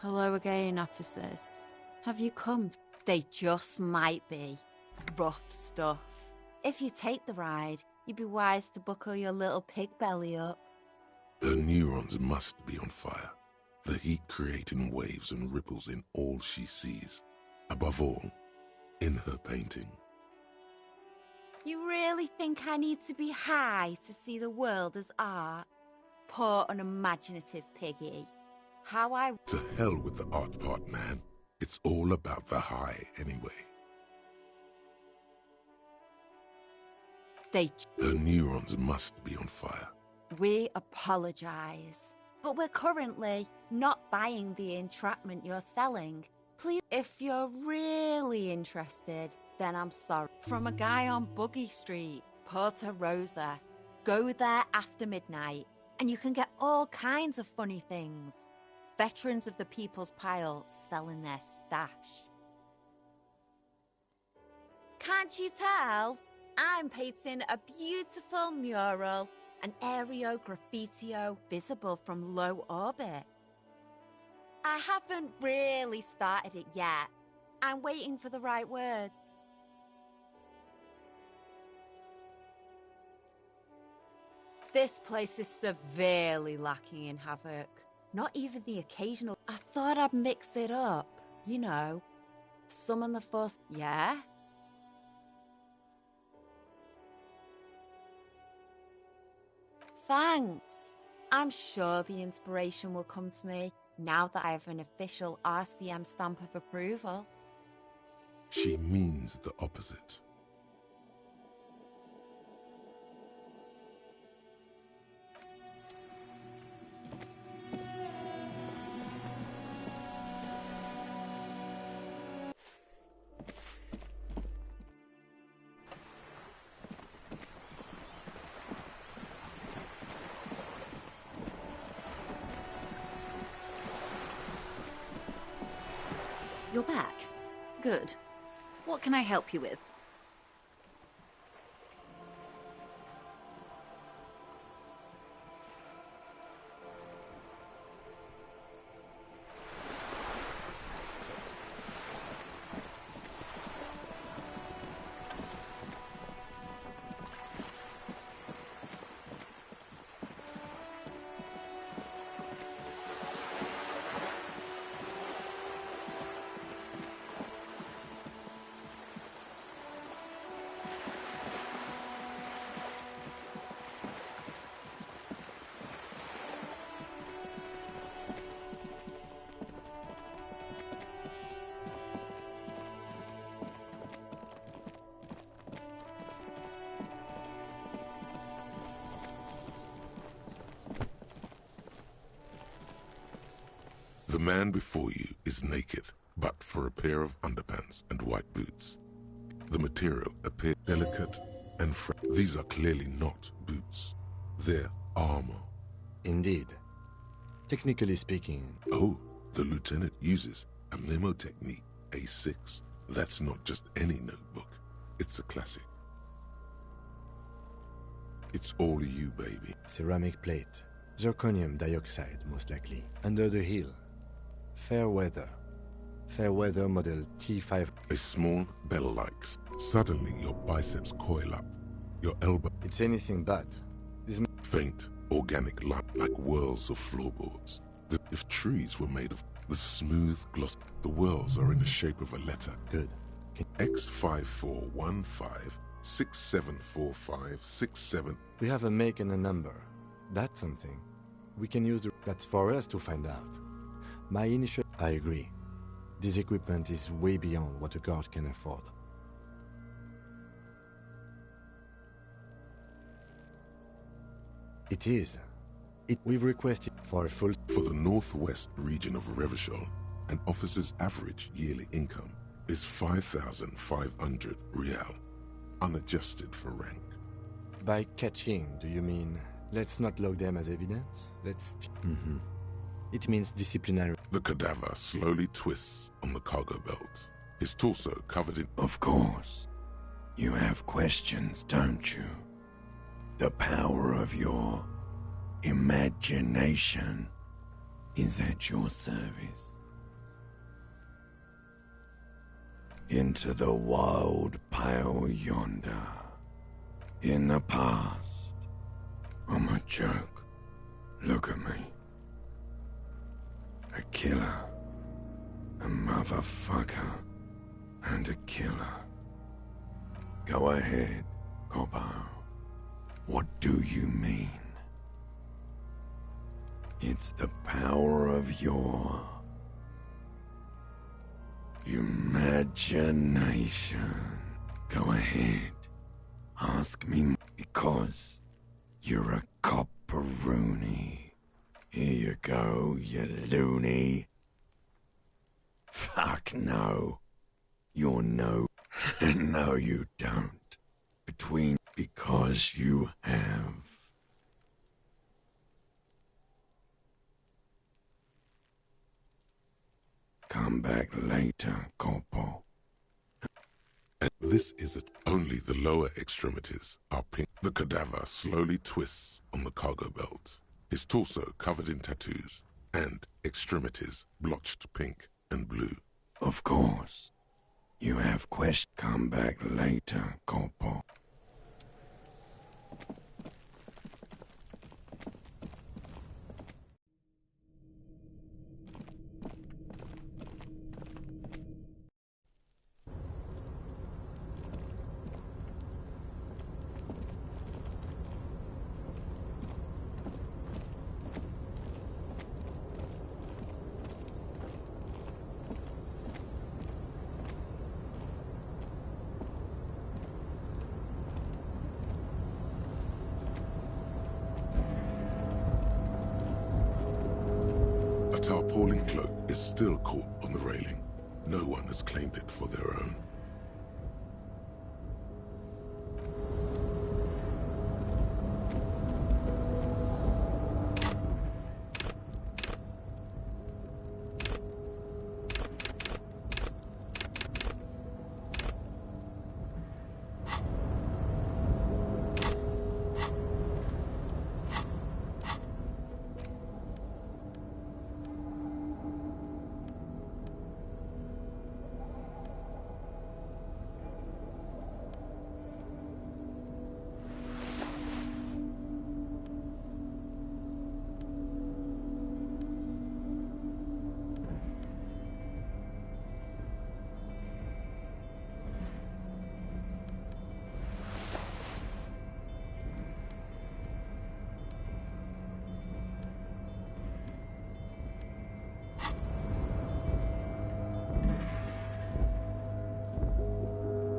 Hello again, officers. Have you come? They just might be. Rough stuff. If you take the ride, you'd be wise to buckle your little pig belly up. Her neurons must be on fire. The heat creating waves and ripples in all she sees. Above all, in her painting. You really think I need to be high to see the world as art? Poor unimaginative piggy. How I... To hell with the art part, man. It's all about the high anyway. Her neurons must be on fire. We apologize, but we're currently not buying the entrapment you're selling. Please, if you're really interested, then I'm sorry. From a guy on Buggy Street, Porta Rosa. Go there after midnight, and you can get all kinds of funny things. Veterans of the People's Pile selling their stash. Can't you tell? I'm painting a beautiful mural, an aereo graffitio visible from low orbit. I haven't really started it yet. I'm waiting for the right words. This place is severely lacking in havoc. Not even the occasional... I thought I'd mix it up. You know, summon the force... Yeah? Thanks. I'm sure the inspiration will come to me now that I have an official RCM stamp of approval. She means the opposite. You're back. Good. What can I help you with? The man before you is naked, but for a pair of underpants and white boots. The material appears delicate and these are clearly not boots. They're armor. Indeed. Technically speaking... Oh, the lieutenant uses a memo technique, A6. That's not just any notebook. It's a classic. It's all you, baby. Ceramic plate. Zirconium dioxide, most likely. Under the heel. Fair weather. Fair weather model T5. A small bell-like. Suddenly your biceps coil up. Your elbow... It's anything but. This... Faint, organic light like whirls of floorboards. If trees were made of the smooth gloss... The whirls are in the shape of a letter. Good. X5415674567. We have a make and a number. That's something. We can use the... That's for us to find out. My initial... I agree. This equipment is way beyond what a guard can afford. It is. We've requested for a full... For the northwest region of Revachol, an officer's average yearly income is 5,500 real, unadjusted for rank. By catching, do you mean... Let's not log them as evidence? Let's... It means disciplinary... The cadaver slowly twists on the cargo belt, his torso covered in... Of course. You have questions, don't you? The power of your imagination is at your service. into the wild pale yonder. In the past, I'm a joke. Look at me. A killer, a motherfucker, and a killer. Go ahead, Coppo. What do you mean? It's the power of your imagination. Go ahead. Ask me because you're a copperoonie. Here you go, you loony. Fuck no. You're no. No, you don't. Because you have. Come back later, Corpo. This is it. Only the lower extremities are pink. The cadaver slowly twists on the cargo belt, his torso covered in tattoos, and extremities blotched pink and blue. Of course. You have questions. Come back later, Corpo. A tarpaulin cloak is still caught on the railing. No one has claimed it for their own.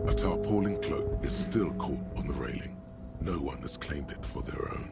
A tarpaulin cloak is still caught on the railing. No one has claimed it for their own.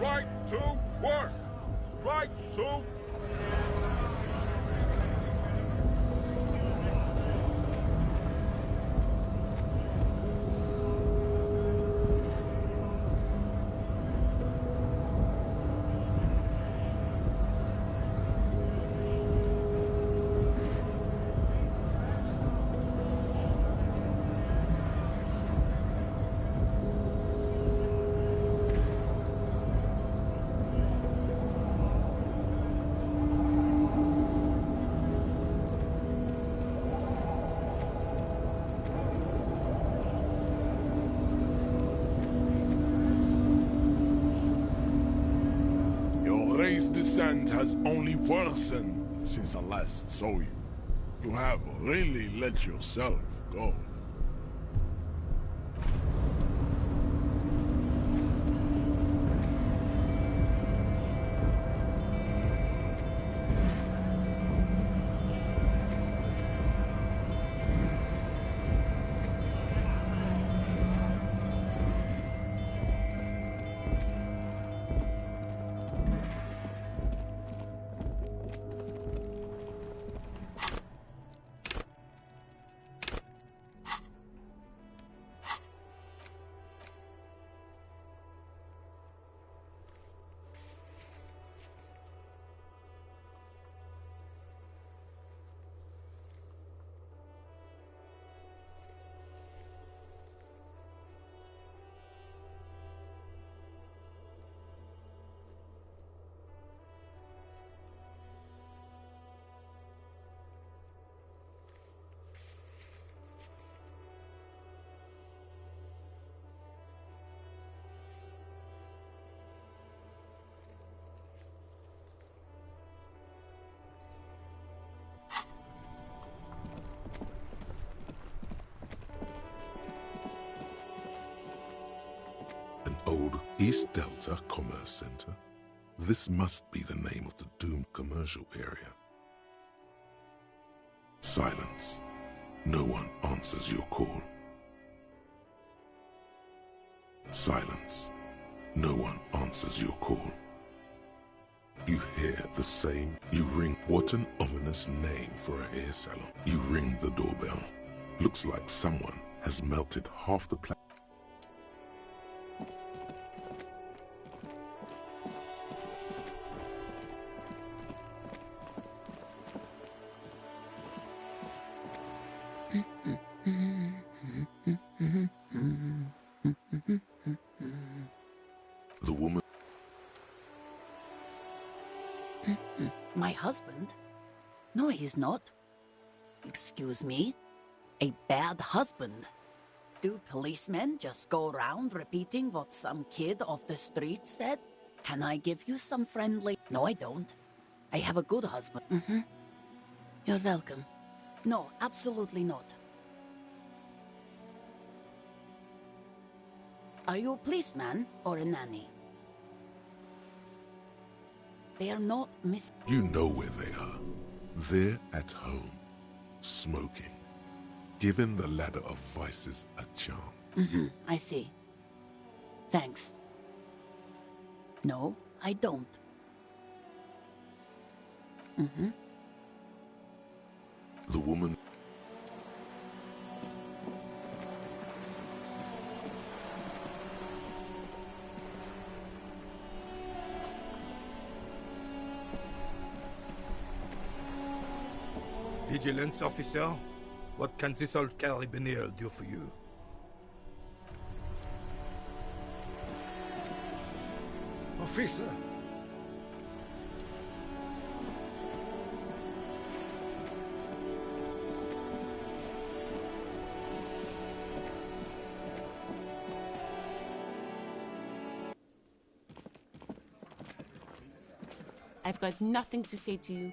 Right to work! Right to... Your descent has only worsened since I last saw you. You have really let yourself go. East Delta Commerce Center? This must be the name of the doomed commercial area. Silence. No one answers your call. Silence. No one answers your call. You hear the same. You ring. What an ominous name for a hair salon. You ring the doorbell. Looks like someone has melted half the planet. The woman. My husband? No, he's not. Excuse me? A bad husband? Do policemen just go around repeating what some kid off the street said? Can I give you some friendly... No, I don't. I have a good husband. You're welcome. No, absolutely not. Are you a policeman or a nanny? They are not You know where they are. They're at home, smoking, giving the ladder of vices a charm. I see. Thanks. No, I don't. The woman. Vigilance officer, what can this old carabinier do for you? Officer. I've got nothing to say to you.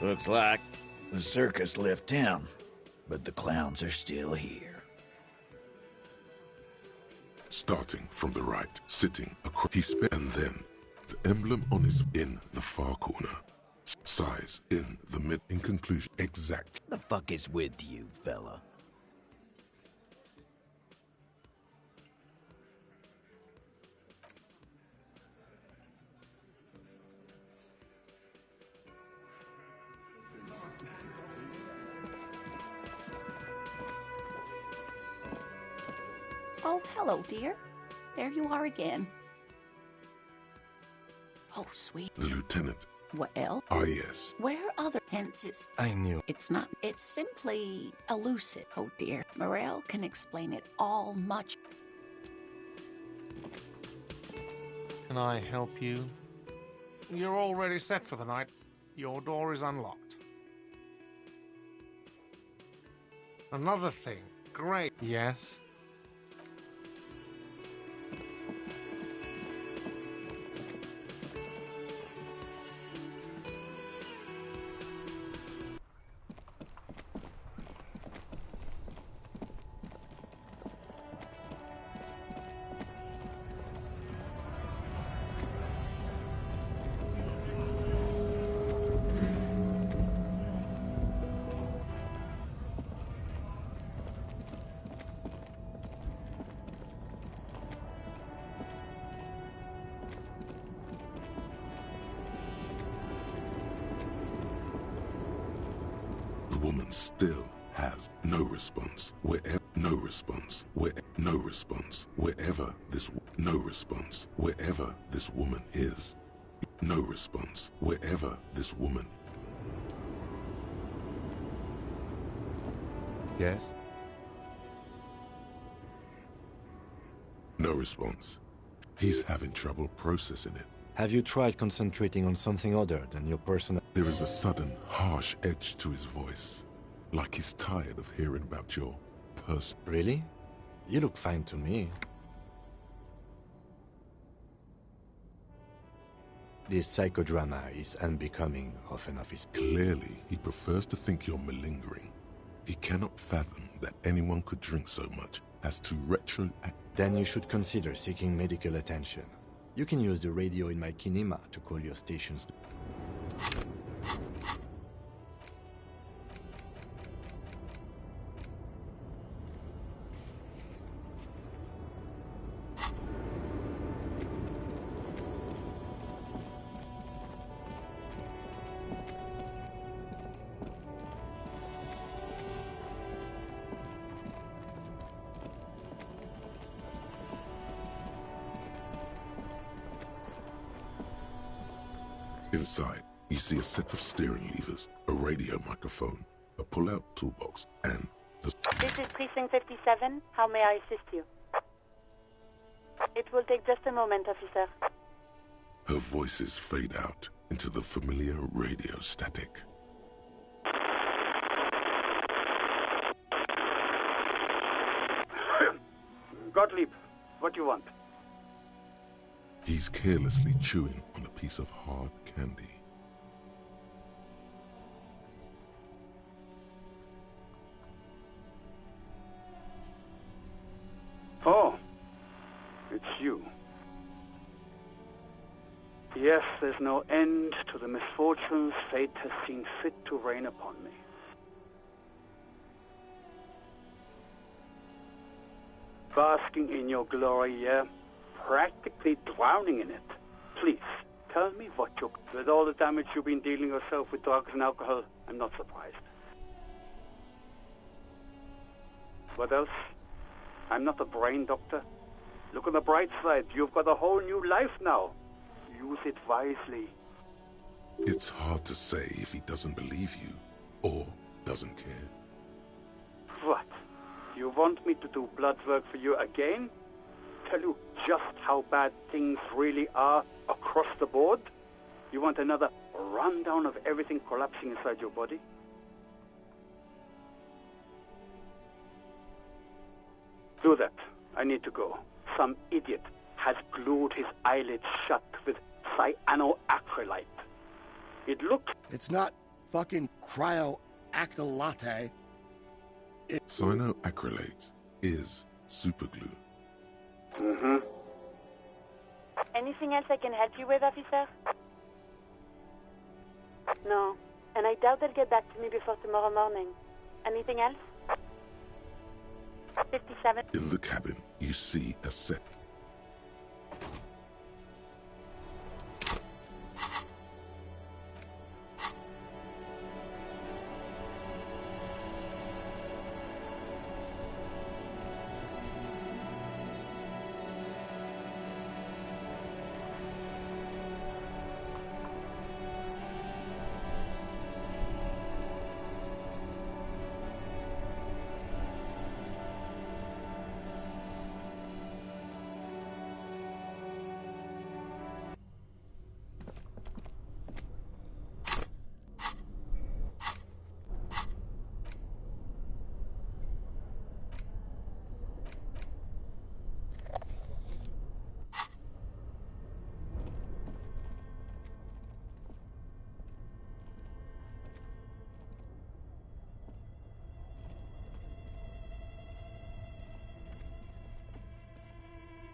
Looks like the circus left town, but the clowns are still here. Starting from the right, sitting across, and then the emblem on his in the far corner, size in the mid. In conclusion, exact. The fuck is with you, fella? Oh, hello, dear. There you are again. Oh, sweet. The lieutenant. Well? Ah, yes. Where other fences? I knew. It's not. It's simply elusive. Oh, dear. Morel can explain it all much. Can I help you? You're already set for the night. Your door is unlocked. Another thing. Great. Yes? The woman still has no response. No response. No response. Wherever this woman is. No response. Wherever this woman. Yes? No response. He's having trouble processing it. Have you tried concentrating on something other than your personal... There is a sudden, harsh edge to his voice. Like he's tired of hearing about your person. Really? You look fine to me. This psychodrama is unbecoming of an officer. Clearly, he prefers to think you're malingering. He cannot fathom that anyone could drink so much as to retroact. Then you should consider seeking medical attention. You can use the radio in my kinema to call your stations. Inside, you see a set of steering levers, a radio microphone, a pull-out toolbox, and the... This is Precinct 57. How may I assist you? It will take just a moment, officer. Her voices fade out into the familiar radio static. Gottlieb, what do you want? He's carelessly chewing on a piece of hard candy. Oh, it's you. Yes, there's no end to the misfortunes fate has seen fit to rain upon me. Basking in your glory, yeah? Practically drowning in it. Please, tell me what you... With all the damage you've been dealing yourself with drugs and alcohol, I'm not surprised. What else? I'm not a brain doctor. Look on the bright side. You've got a whole new life now. Use it wisely. It's hard to say if he doesn't believe you or doesn't care. What? You want me to do blood work for you again? Tell you just how bad things really are across the board? You want another rundown of everything collapsing inside your body? Do that. I need to go. Some idiot has glued his eyelids shut with cyanoacrylate. It looks... It's not fucking cryoacrylate. Cyanoacrylate is superglue. Mm-hmm. Anything else I can help you with, officer? No. And I doubt they'll get back to me before tomorrow morning. Anything else? 57. In the cabin, you see a set.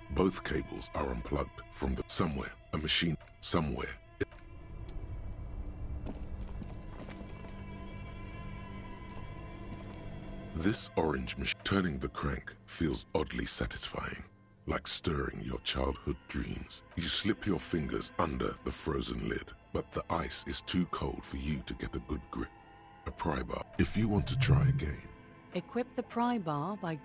Both cables are unplugged from the somewhere, a machine somewhere. This orange machine turning the crank feels oddly satisfying, like stirring your childhood dreams. You slip your fingers under the frozen lid, but the ice is too cold for you to get a good grip. A pry bar. If you want to try again. Equip the pry bar by...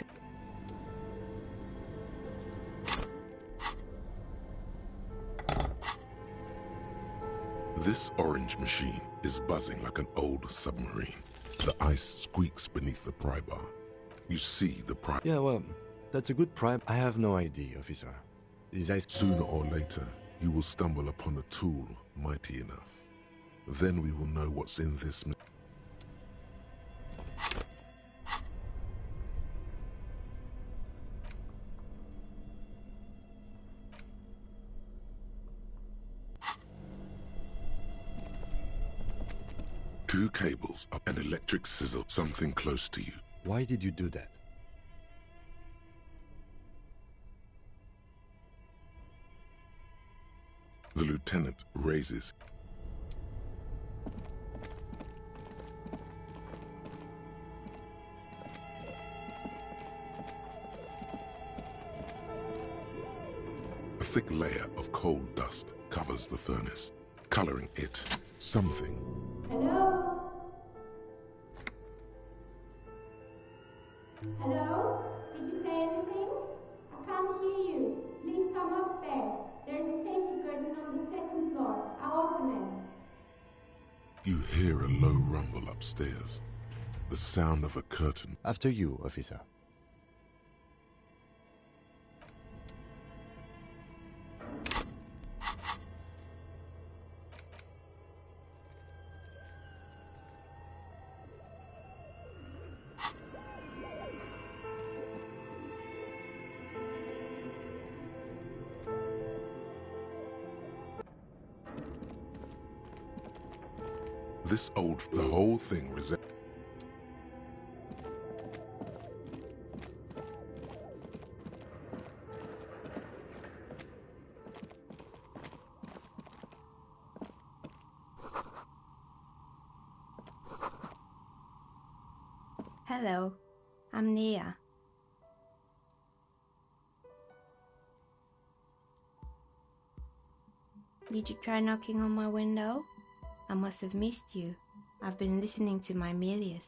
This orange machine is buzzing like an old submarine. The ice squeaks beneath the pry bar. You see the pry... Yeah, well, that's a good pry... I have no idea, officer. Is ice... Sooner or later, you will stumble upon a tool mighty enough. Then we will know what's in this... 2 cables up an electric sizzle, something close to you. Why did you do that? The lieutenant raises. A thick layer of coal dust covers the furnace, coloring it something. Hello? Hello? Did you say anything? I can't hear you. Please come upstairs. There's a safety curtain on the 2nd floor. I'll open it. You hear a low rumble upstairs. The sound of a curtain. After you, officer. The whole thing resembles. Hello, I'm Nia. Did you try knocking on my window? I must have missed you. I've been listening to my Melius.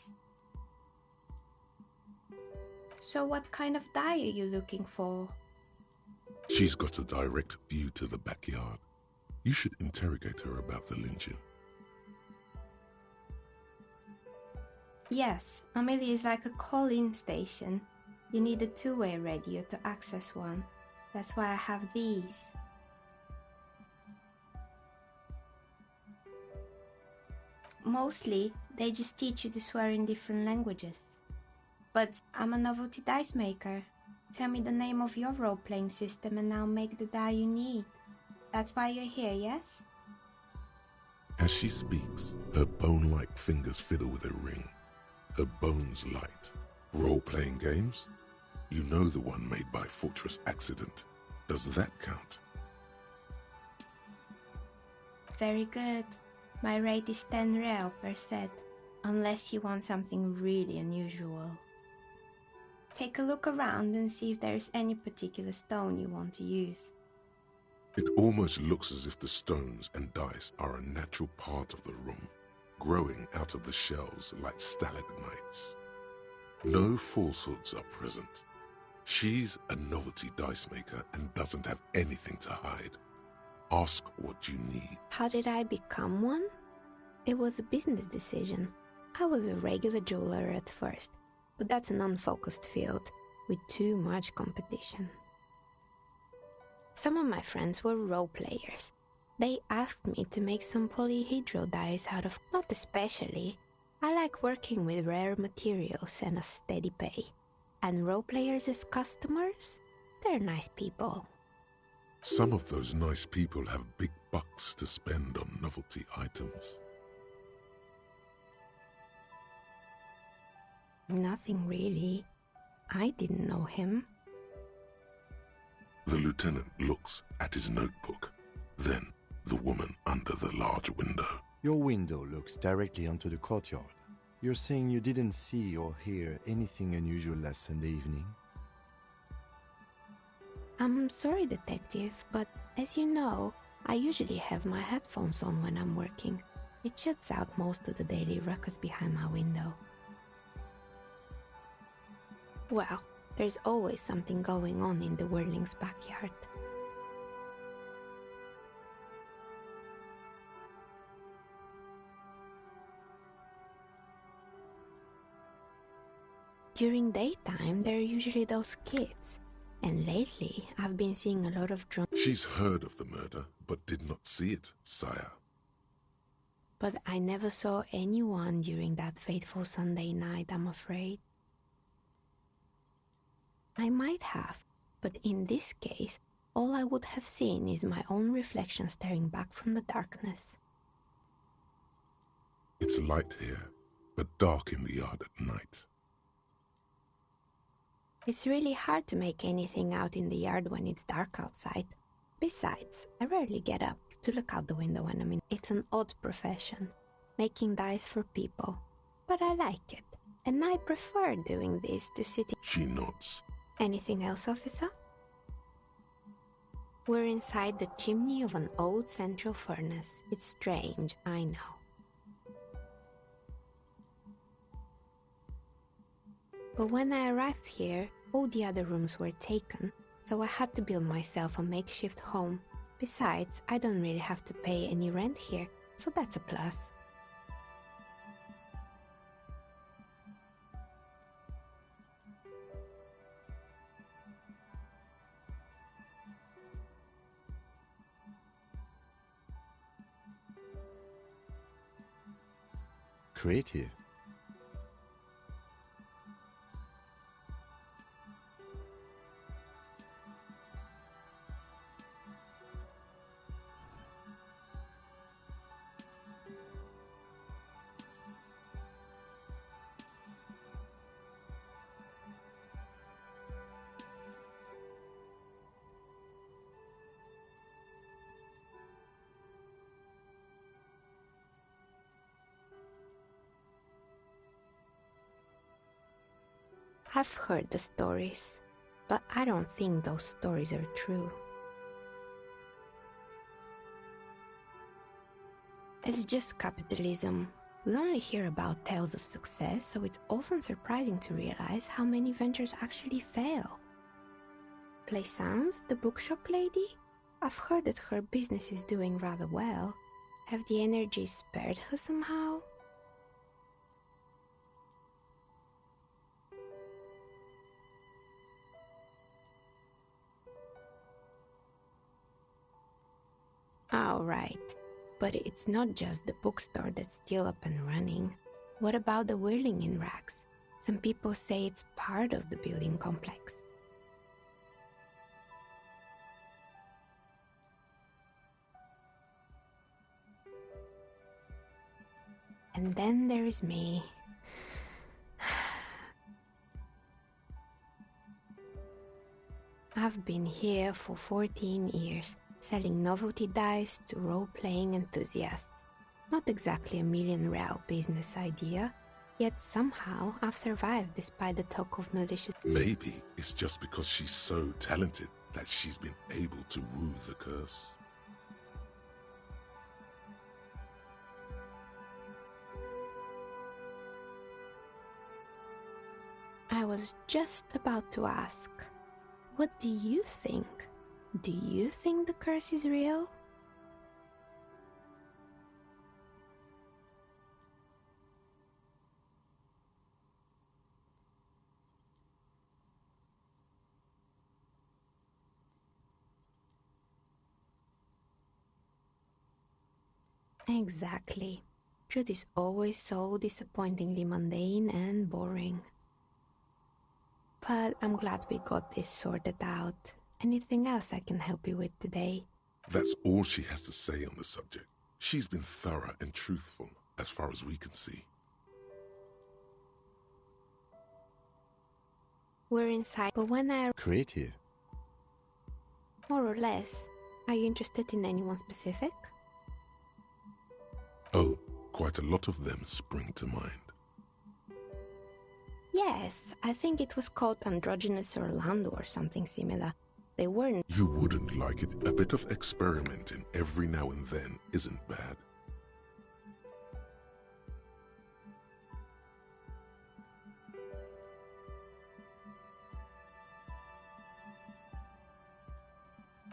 So what kind of dye are you looking for? She's got a direct view to the backyard. You should interrogate her about the lynching. Yes, Amelia is like a call-in station. You need a two-way radio to access one. That's why I have these. Mostly, they just teach you to swear in different languages. But I'm a novelty dice maker. Tell me the name of your role-playing system and I'll make the die you need. That's why you're here, yes? As she speaks, her bone-like fingers fiddle with a ring. Her bones light. Role-playing games? You know the one made by Fortress Accident. Does that count? Very good. My rate is 10 real per set, unless you want something really unusual. Take a look around and see if there's any particular stone you want to use. It almost looks as if the stones and dice are a natural part of the room, growing out of the shelves like stalagmites. No falsehoods are present. She's a novelty dice maker and doesn't have anything to hide. Ask what you need. How did I become one? It was a business decision. I was a regular jeweler at first, but that's an unfocused field with too much competition. Some of my friends were role players. They asked me to make some polyhedral dice out of... Not especially. I like working with rare materials and a steady pay. And role players as customers? They're nice people. Some of those nice people have big bucks to spend on novelty items. Nothing really. I didn't know him. The lieutenant looks at his notebook. Then, the woman under the large window. Your window looks directly onto the courtyard. You're saying you didn't see or hear anything unusual last Sunday evening? I'm sorry, detective, but as you know, I usually have my headphones on when I'm working. It shuts out most of the daily ruckus behind my window. Well, there's always something going on in the Whirling's backyard. During daytime, there are usually those kids. And lately, I've been seeing a lot of drunk... She's heard of the murder, but did not see it, sire. But I never saw anyone during that fateful Sunday night, I'm afraid. I might have, but in this case, all I would have seen is my own reflection staring back from the darkness. It's light here, but dark in the yard at night. It's really hard to make anything out in the yard when it's dark outside. Besides, I rarely get up to look out the window when I'm in. It's an odd profession, making dice for people, but I like it, and I prefer doing this to sitting. She nods. Anything else, officer? We're inside the chimney of an old central furnace. It's strange, I know. But when I arrived here, all the other rooms were taken, so I had to build myself a makeshift home. Besides, I don't really have to pay any rent here, so that's a plus. Creative. I've heard the stories, but I don't think those stories are true. It's just capitalism. We only hear about tales of success, so it's often surprising to realize how many ventures actually fail. Plaisance, the bookshop lady? I've heard that her business is doing rather well. Have the energy spared her somehow? Oh, right. But it's not just the bookstore that's still up and running. What about the whirling in rags? Some people say it's part of the building complex. And then there is me. I've been here for 14 years, selling novelty dice to role-playing enthusiasts. Not exactly a million-real business idea, yet somehow I've survived despite the talk of malicious... Maybe it's just because she's so talented that she's been able to woo the curse. I was just about to ask, what do you think? Do you think the curse is real? Exactly. Truth is always so disappointingly mundane and boring. But I'm glad we got this sorted out. Anything else I can help you with today? That's all she has to say on the subject. She's been thorough and truthful, as far as we can see. We're inside, but when I... Creative. More or less. Are you interested in anyone specific? Oh, quite a lot of them spring to mind. Yes, I think it was called Androgynous Orlando or something similar. They weren't... You wouldn't like it. A bit of experimenting every now and then isn't bad.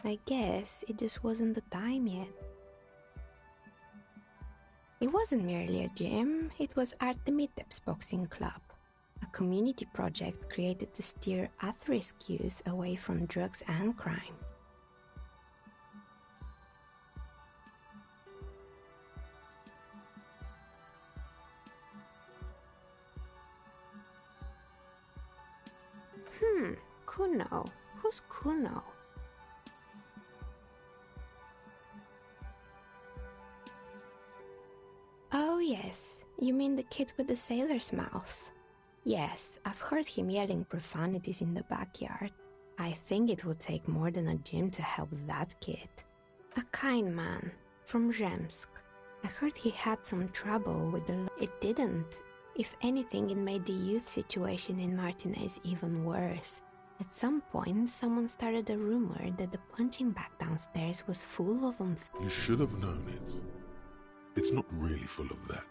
I guess it just wasn't the time yet. It wasn't merely a gym, it was Artemitep's boxing club. A community project created to steer at-risk youth away from drugs and crime. Kuno. Who's Kuno? Oh yes, You mean the kid with the sailor's mouth? Yes, I've heard him yelling profanities in the backyard. I think it would take more than a gym to help that kid. A kind man, from Zemsk. I heard he had some trouble with the It didn't. If anything, it made the youth situation in Martinez even worse. At some point, someone started a rumor that the punching bag downstairs was full of You should have known it. It's not really full of that.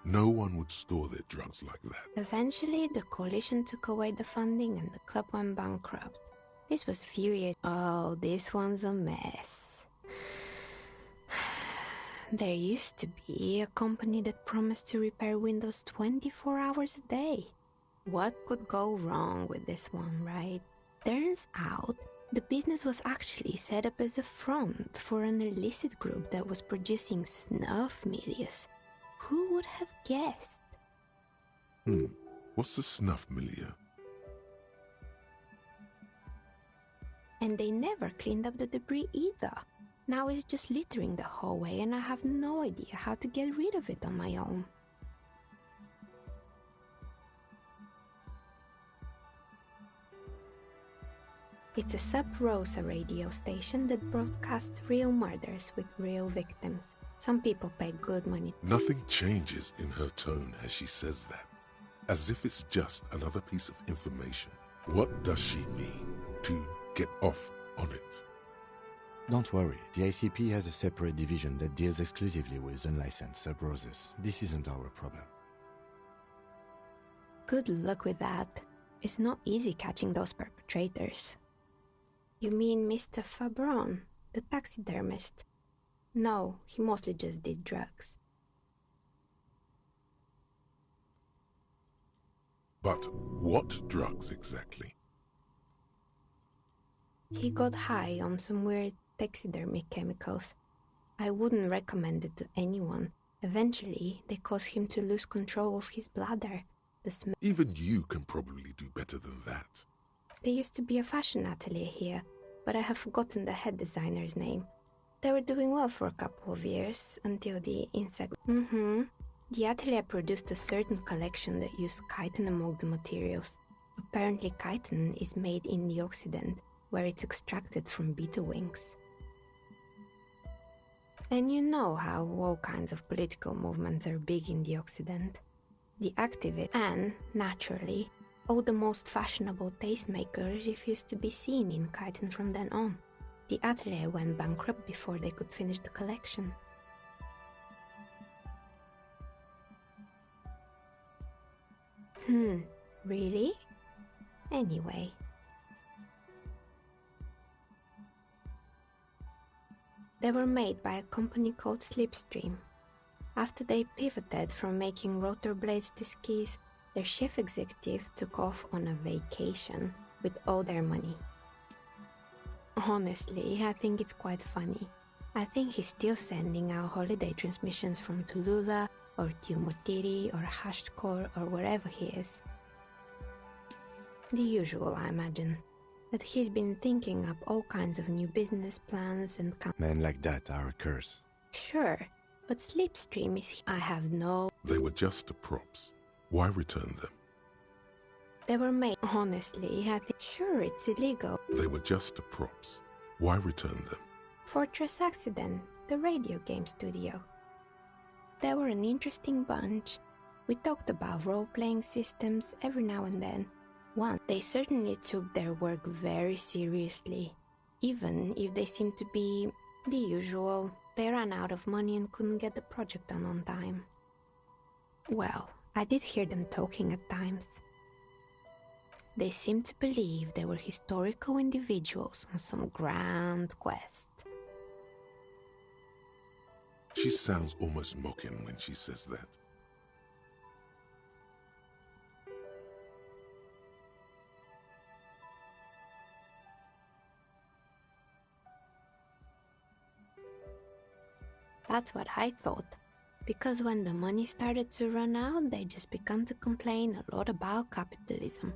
No one would store their drugs like that. Eventually, the coalition took away the funding and the club went bankrupt. This was few years. Oh, this one's a mess. There used to be a company that promised to repair windows 24 hours a day. What could go wrong with this one, right? Turns out, the business was actually set up as a front for an illicit group that was producing snuff milias. Who would have guessed? What's a snuff milieu? And they never cleaned up the debris either. Now it's just littering the hallway and I have no idea how to get rid of it on my own. It's a Sub Rosa radio station that broadcasts real murders with real victims. Some people pay good money. Nothing changes in her tone as she says that, as if it's just another piece of information. What does she mean to get off on it? Don't worry, the ICP has a separate division that deals exclusively with unlicensed sub-roses. This isn't our problem. Good luck with that. It's not easy catching those perpetrators. You mean Mr. Fabron, the taxidermist? No, he mostly just did drugs. But what drugs exactly? He got high on some weird taxidermy chemicals. I wouldn't recommend it to anyone. Eventually, they caused him to lose control of his bladder. Even you can probably do better than that. There used to be a fashion atelier here, but I have forgotten the head designer's name. They were doing well for a couple of years, until the insect... The atelier produced a certain collection that used chitin among the materials. Apparently chitin is made in the Occident, where it's extracted from beetle wings. And you know how all kinds of political movements are big in the Occident. The activists and, naturally, all the most fashionable tastemakers refused to be seen in chitin from then on. The atelier went bankrupt before they could finish the collection. Really? Anyway. They were made by a company called Slipstream. After they pivoted from making rotor blades to skis, their chief executive took off on a vacation with all their money. Honestly, I think it's quite funny. I think he's still sending out holiday transmissions from Tulula or Tumutiri or Hashtkor or wherever he is. The usual, I imagine. That he's been thinking up all kinds of new business plans and... Men like that are a curse. Sure, but Slipstream is... I have no... They were just props. Why return them? They were made... Honestly, I think... Sure, it's illegal. They were just props. Why return them? Fortress Accident, the radio game studio. They were an interesting bunch. We talked about role-playing systems every now and then. They certainly took their work very seriously. Even if they seemed to be the usual, they ran out of money and couldn't get the project done on time. Well, I did hear them talking at times. They seemed to believe they were historical individuals on some grand quest. She sounds almost mocking when she says that. That's what I thought. Because when the money started to run out, they just began to complain a lot about capitalism.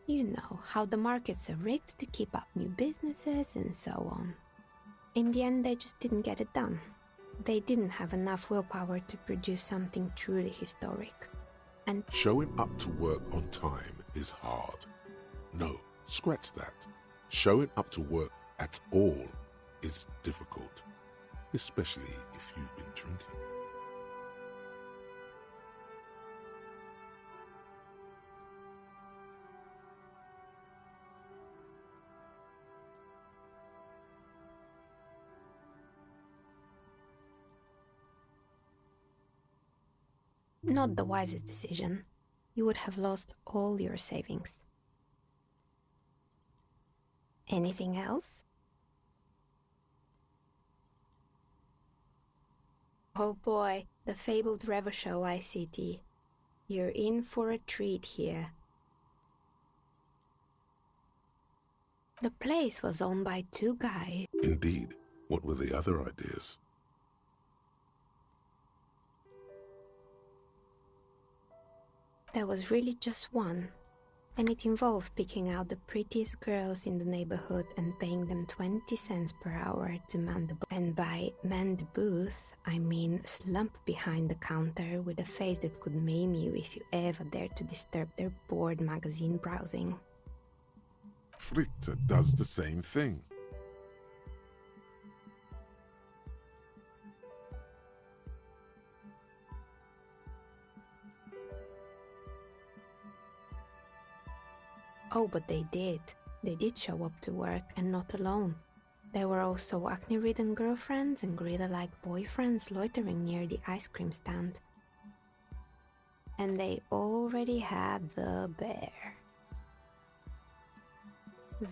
You know, how the markets are rigged to keep up new businesses and so on. In the end, they just didn't get it done. They didn't have enough willpower to produce something truly historic. And showing up to work on time is hard. No, scratch that. Showing up to work at all is difficult, especially if you've been drinking. not the wisest decision. You would have lost all your savings. Anything else? Oh boy, the fabled Revachol ICT. You're in for a treat here. The place was owned by two guys. Indeed. What were the other ideas? There was really just one, and it involved picking out the prettiest girls in the neighborhood and paying them 20 cents per hour to man the booth. And by man the booth, I mean slump behind the counter with a face that could maim you if you ever dared to disturb their bored magazine browsing. Fritte does the same thing. Oh, but they did. They did show up to work, and not alone. There were also acne-ridden girlfriends and gorilla-like boyfriends loitering near the ice cream stand. And they already had the bear.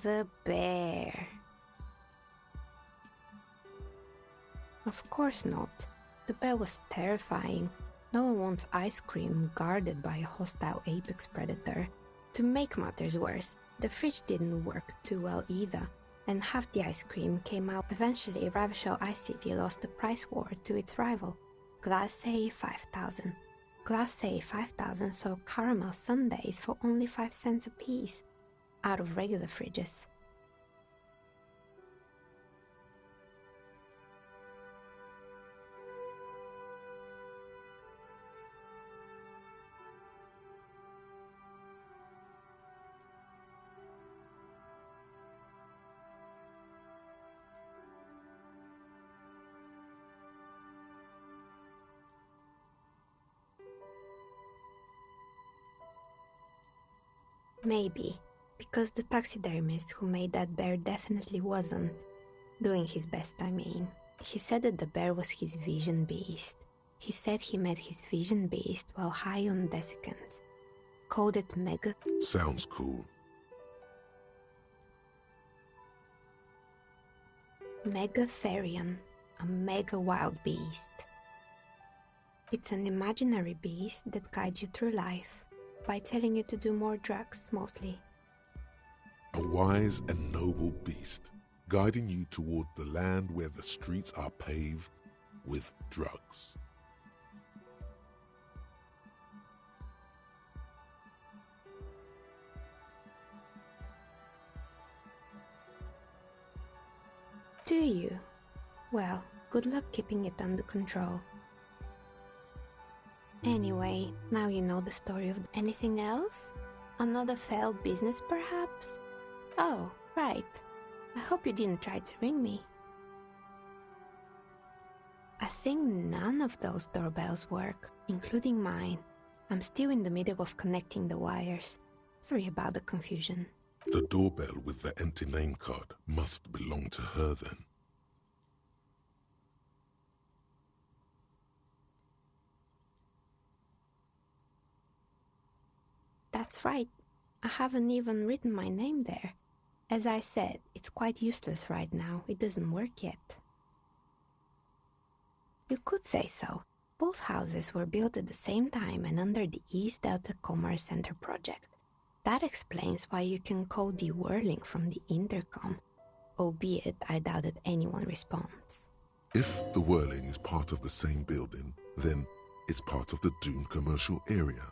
The bear. Of course not. The bear was terrifying. No one wants ice cream guarded by a hostile apex predator. To make matters worse, the fridge didn't work too well either, and half the ice cream came out. Eventually, Revachol ICT lost the price war to its rival, Glacé 5000. Glacé 5000 sold caramel sundaes for only 5 cents a piece, out of regular fridges. Maybe, because the taxidermist who made that bear definitely wasn't doing his best, I mean. He said that the bear was his vision beast. He said he met his vision beast while high on desiccants. Called it Mega... Sounds cool. Megatherion, a mega wild beast. It's an imaginary beast that guides you through life by telling you to do more drugs, mostly. A wise and noble beast, guiding you toward the land where the streets are paved with drugs. Do you? Well, good luck keeping it under control. Anyway, now you know the story of anything else? Another failed business, perhaps? Oh, right. I hope you didn't try to ring me. I think none of those doorbells work, including mine. I'm still in the middle of connecting the wires. Sorry about the confusion. The doorbell with the empty name card must belong to her then. That's right. I haven't even written my name there. As I said, it's quite useless right now. It doesn't work yet. You could say so. Both houses were built at the same time and under the East Delta Commerce Center project. That explains why you can call the whirling from the intercom, albeit I doubt that anyone responds. If the whirling is part of the same building, then it's part of the doomed commercial area.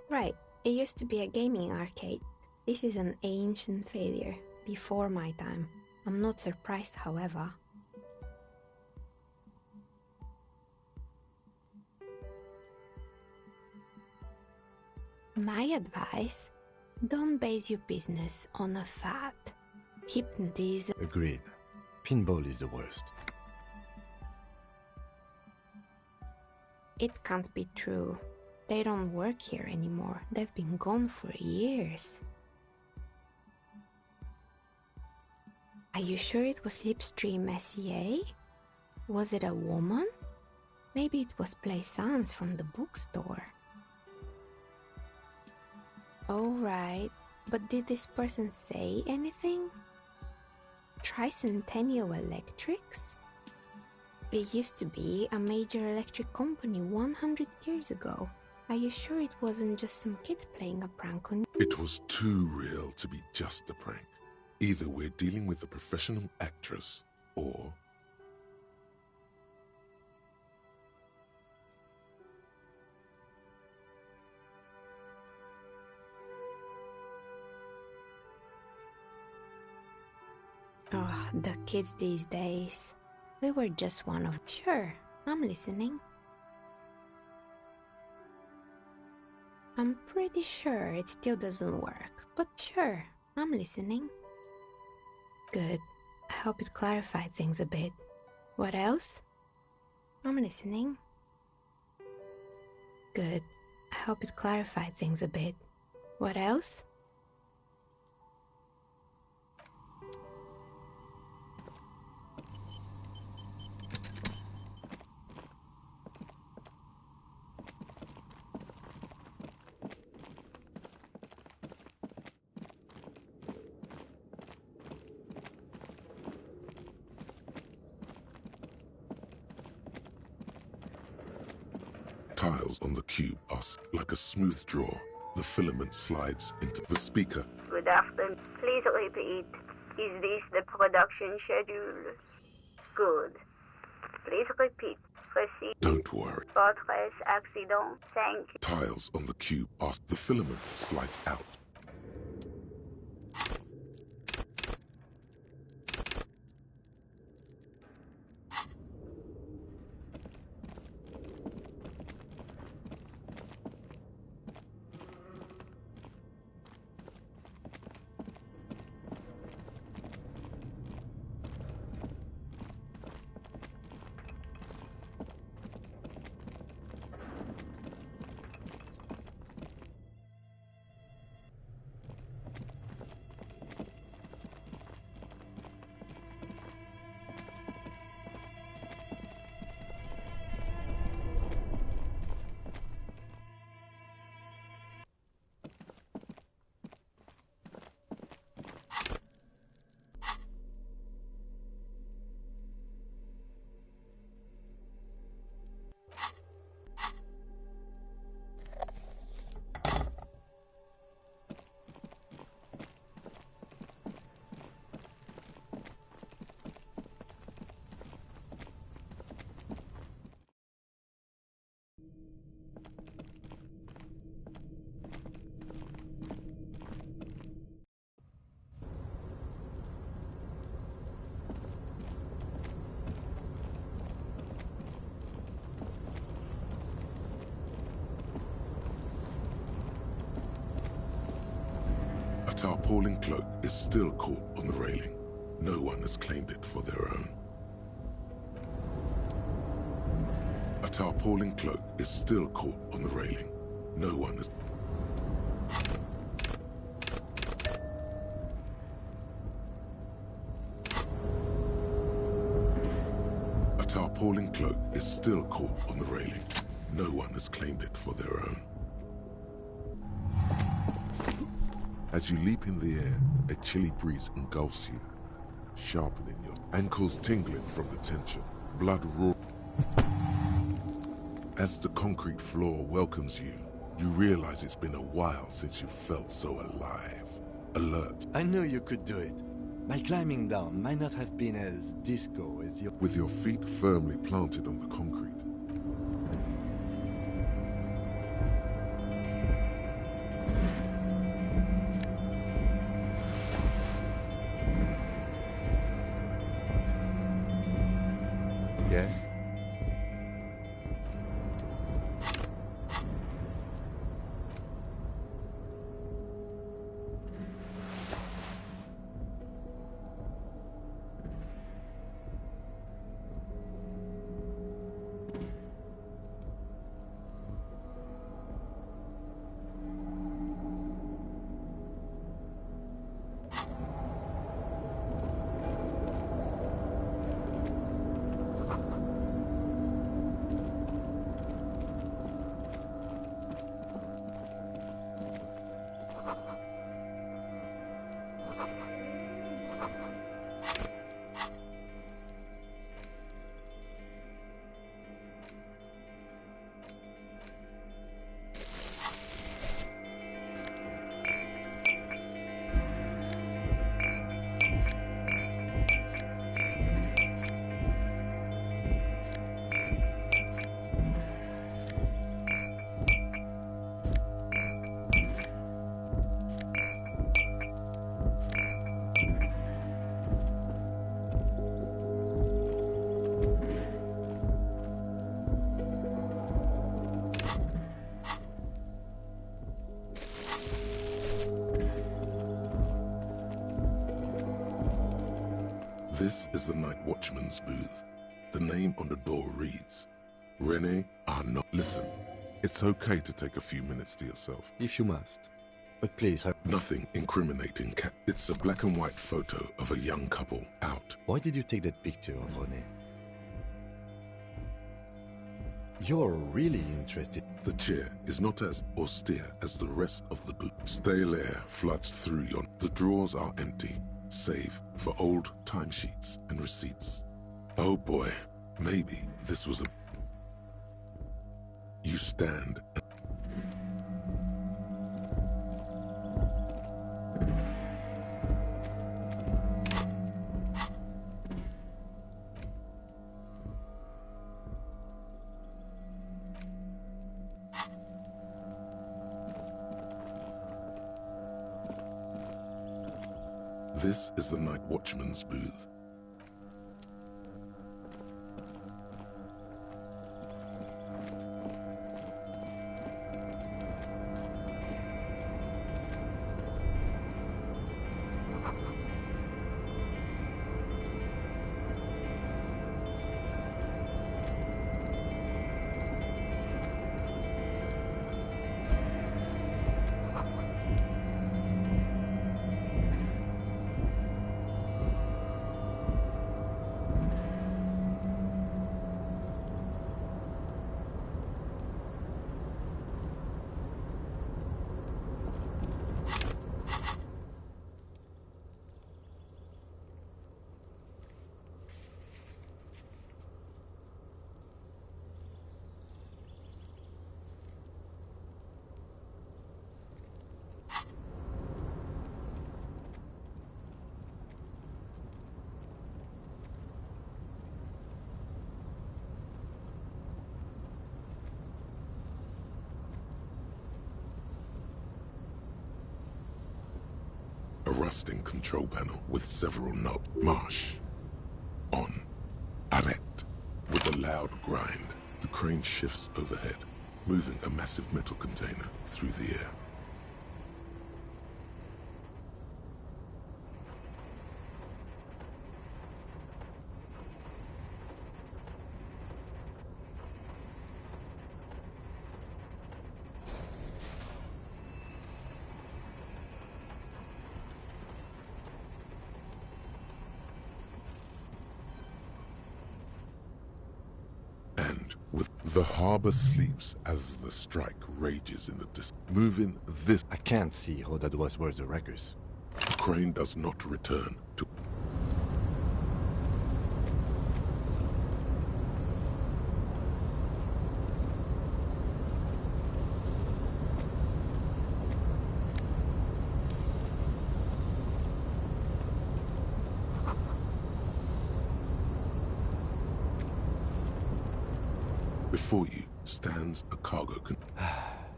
Right. It used to be a gaming arcade. This is an ancient failure, before my time. I'm not surprised, however. My advice? Don't base your business on a fad. Hypnotism. Agreed. Pinball is the worst. It can't be true. They don't work here anymore. They've been gone for years. Are you sure it was Slipstream SEA? Was it a woman? Maybe it was Plaisance from the bookstore. Alright, but did this person say anything? Tricentennial Electrics? It used to be a major electric company 100 years ago. Are you sure it wasn't just some kids playing a prank on you? It was too real to be just a prank. Either we're dealing with a professional actress, or... Oh, the kids these days. We were just one of... Sure, I'm listening. I'm pretty sure it still doesn't work, but sure, I'm listening. Good. I hope it clarified things a bit. What else? I'm listening. Good. I hope it clarified things a bit. What else? Tiles on the cube are like a smooth draw. The filament slides into the speaker. Good afternoon. Please repeat. Is this the production schedule? Good. Please repeat. Proceed. Don't worry. Fortress accident. Thank you. Tiles on the cube are... The filament slides out. A tarpaulin cloak is still caught on the railing. No one has claimed it for their own. A tarpaulin cloak is still caught on the railing. No one has... A tarpaulin cloak is still caught on the railing. No one has claimed it for their own. As you leap in the air, a chilly breeze engulfs you, sharpening your ankles tingling from the tension, blood roar. As the concrete floor welcomes you, you realize it's been a while since you felt so alive, alert. I knew you could do it. My climbing down might not have been as disco as your... With your feet firmly planted on the concrete. Yes? This is the night watchman's booth. The name on the door reads, Rene Arnaud. Listen, it's okay to take a few minutes to yourself. If you must. But please, Nothing incriminating. It's a black and white photo of a young couple out. Why did you take that picture of Rene? You're really interested. The chair is not as austere as the rest of the booth. Stale air floods through yon. The drawers are empty, save for old timesheets and receipts. Oh boy, maybe this was a... You stand... This is the night watchman's booth. A rusting control panel with several knobs. Marsh. On. Arrête. With a loud grind, the crane shifts overhead, moving a massive metal container through the air. The harbor sleeps as the strike rages in the distance. Moving this... I can't see how that was worth the wreckers. The crane does not return to... Before you stands a cargo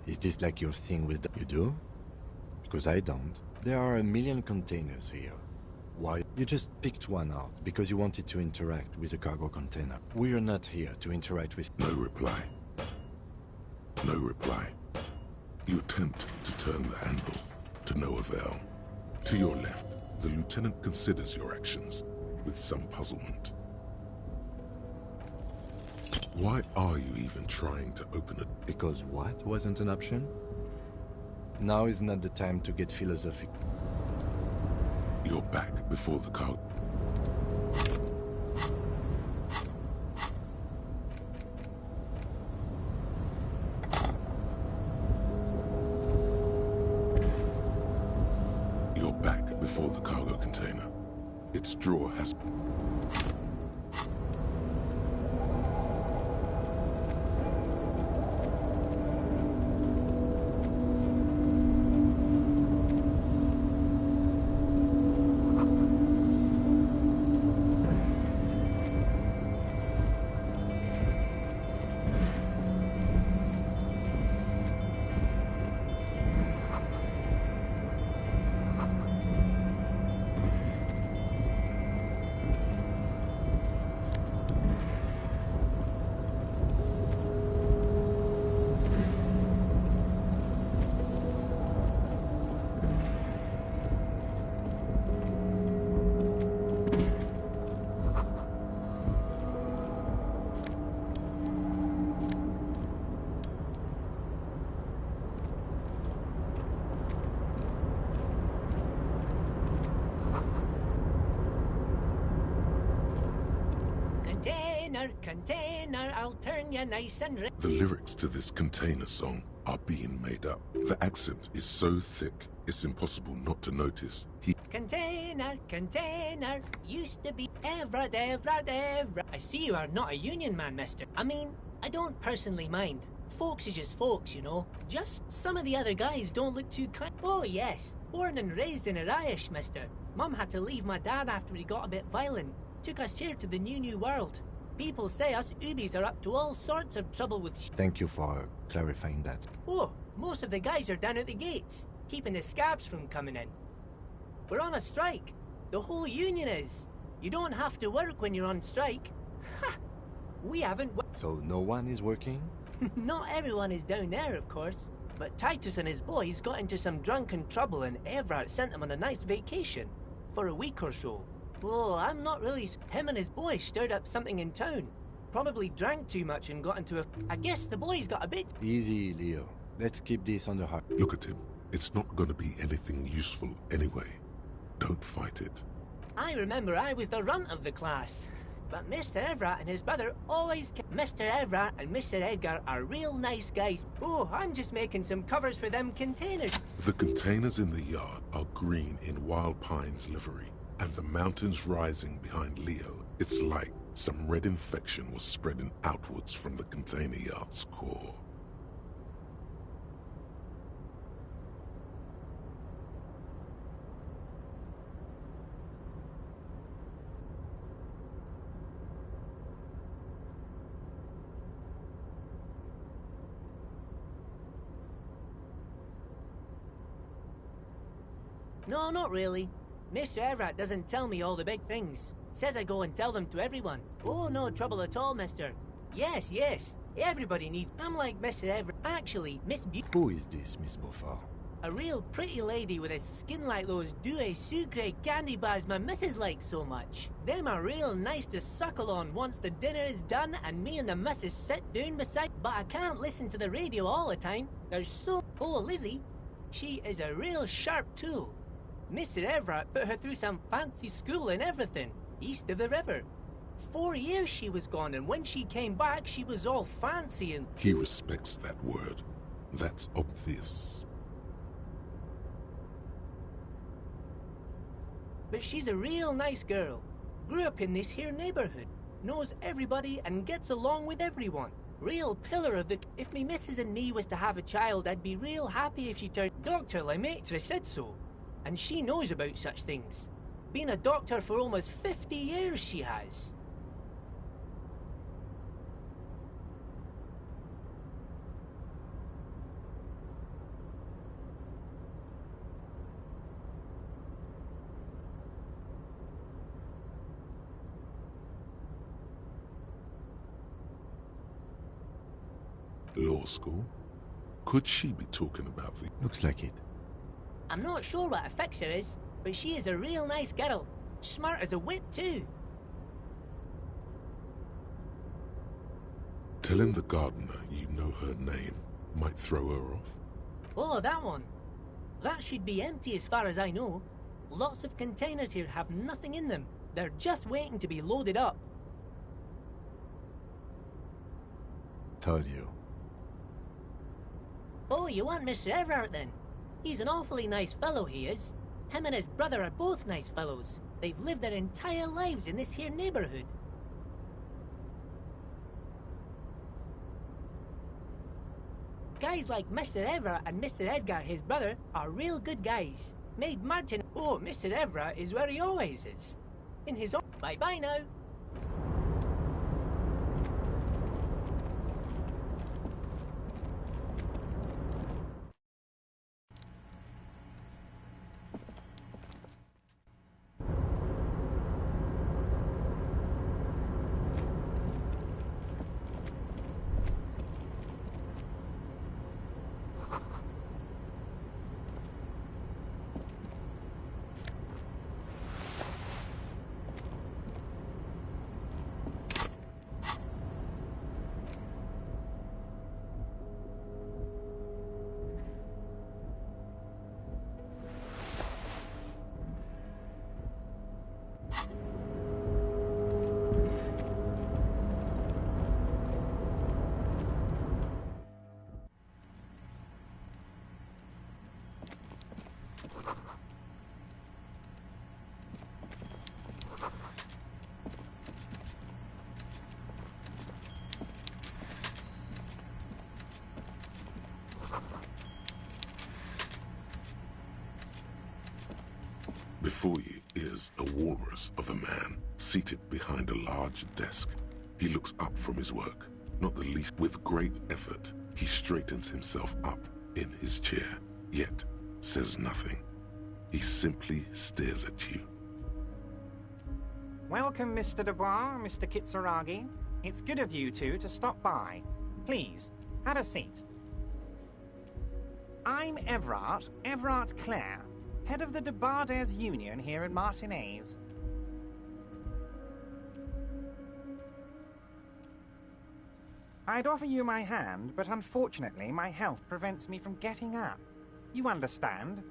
Is this like your thing with the... You do? Because I don't. There are 1 million containers here. Why? You just picked one out because you wanted to interact with a cargo container. We're not here to interact with... No reply. No reply. You attempt to turn the handle, to no avail. To your left, the lieutenant considers your actions with some puzzlement. Why are you even trying to open it? Because what wasn't an option? Now is not the time to get philosophic. You're back before the cargo. You're back before the cargo container. Its drawer has... container, I'll turn you nice and rich. The lyrics to this container song are being made up. The accent is so thick, it's impossible not to notice. Container, container, used to be Everett, Everett, Everett. I see you are not a union man, mister. I mean, I don't personally mind. Folks is just folks, you know. Just some of the other guys don't look too kind. Oh, yes. Born and raised in Irish, mister. Mum had to leave my dad after he got a bit violent. Took us here to the new world. People say us Ubies are up to all sorts of trouble with Thank you for clarifying that. Oh, most of the guys are down at the gates, keeping the scabs from coming in. We're on a strike. The whole union is. You don't have to work when you're on strike. Ha! We haven't... So no one is working? Not everyone is down there, of course. But Titus and his boys got into some drunken trouble and Everett sent them on a nice vacation. For a week or so. Oh, I'm not really... Him and his boys stirred up something in town. Probably drank too much and got into a... I guess the boys got a bit... Easy, Leo. Let's keep this under heart. Look at him. It's not going to be anything useful anyway. Don't fight it. I remember I was the runt of the class. But Mr. Everett and his brother always kept... Mr. Everett and Mr. Edgar are real nice guys. Oh, I'm just making some covers for them containers. The containers in the yard are green in Wild Pine's livery, and the mountains rising behind Leo. It's like some red infection was spreading outwards from the container yard's core. No, not really. Mr. Everett doesn't tell me all the big things. Says I go and tell them to everyone. Oh, no trouble at all, mister. Yes, yes. Everybody needs... I'm like Mr. Everett. Actually, Miss Who is this, Miss Beaufort? A real pretty lady with a skin like those douce sucre candy bars my missus likes so much. Them are real nice to suckle on once the dinner is done and me and the missus sit down beside... But I can't listen to the radio all the time. There's so... Oh, Lizzie. She is a real sharp tool. Mr. Everett put her through some fancy school and everything, east of the river. 4 years she was gone, and when she came back, she was all fancy and... He respects that word. That's obvious. But she's a real nice girl. Grew up in this here neighborhood. Knows everybody and gets along with everyone. Real pillar of the... If me missus and me was to have a child, I'd be real happy if she turned... Dr. Lemaitre said so. And she knows about such things. Been a doctor for almost 50 years, she has. Law school? Could she be talking about the... Looks like it. I'm not sure what a fixer is, but she is a real nice girl. Smart as a whip, too. Telling the gardener you know her name might throw her off. Oh, that one. That should be empty as far as I know. Lots of containers here have nothing in them. They're just waiting to be loaded up. Told you. Oh, you want Mr. Everett then? He's an awfully nice fellow, he is. Him and his brother are both nice fellows. They've lived their entire lives in this here neighborhood. Guys like Mr. Everett and Mr. Edgar, his brother, are real good guys. Made Martin... Oh, Mr. Everett is where he always is. In his own... Bye-bye now. Before you is a walrus of a man, seated behind a large desk. He looks up from his work, not the least. With great effort, he straightens himself up in his chair, yet says nothing. He simply stares at you. Welcome, Mr. Dubois, Mr. Kitsuragi. It's good of you two to stop by. Please, have a seat. I'm Everard Clare, head of the Debarders Union here in Martinez. I'd offer you my hand, but unfortunately my health prevents me from getting up. You understand?